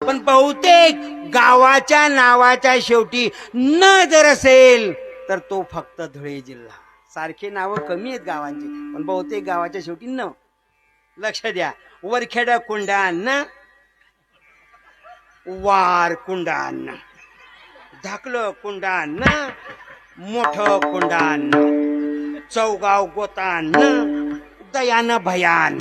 पण बहुतेक गावाच्या नावाच्या शेवटी न जर असेल तर तो फक्त धुळे जिल्हा. सारखे नावं कमी आहेत गावांची, पण बहुतेक गावाच्या शेवटी न. लक्ष द्या. वरखेड कुंडान, वार कुंडान, धाकलं कुंडान, मोठं कुंडान, चौगाव गोतान, दयान भयान.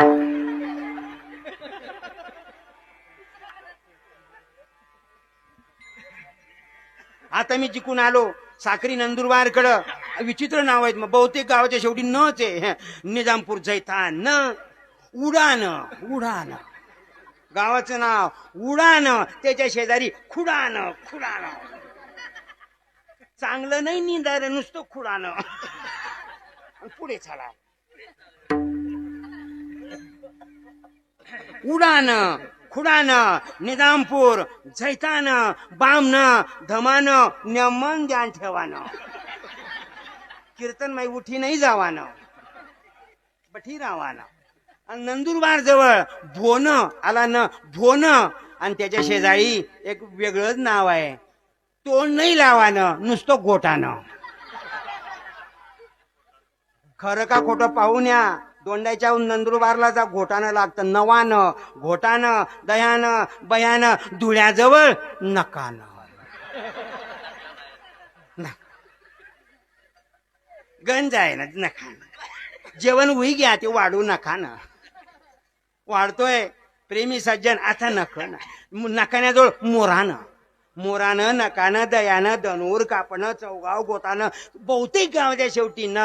आता मी जिकून आलो साखरी नंदुरबारकडं, विचित्र नाव आहेत. मग बहुतेक गावाच्या शेवटी नच आहे. निजामपूर जैतान, उडान, उडान गावाचं नाव उडान, त्याच्या शेजारी खुडान, खुडान. चांगलं नाही निंदार, नुसतं खुडान. पुढे चला. उडान, खुडान, निजामपूर, झैतान, बामन, धमान, न्यमन ध्यान ठेवानं. कीर्तन माई उठी नाही जावानं, बठी रावानं. नंदुरबार जवळ भोन आला न, भोन, आणि त्याच्या शेजारी एक वेगळंच नाव आहे. तोंड नाही लावानं, नुसतं गोटानं. खरं का खोटं पाहून या. दोंडाच्या नंदुरबारला जा, घोटानं लागतं. नवानं, घोटानं, दयानं, बयानं, धुळ्याजवळ नकानं. गंज आहे ना नखानं. जेवण उई घ्या, ते वाढू नकानं. वाढतोय प्रेमी सज्जन, आता नकन. नकाण्याजवळ मोरानं, मोरानं, नकानं, दयानं, दनूर, कापणं, चौगाव गोतानं, बहुतेक गावाच्या शेवटी न.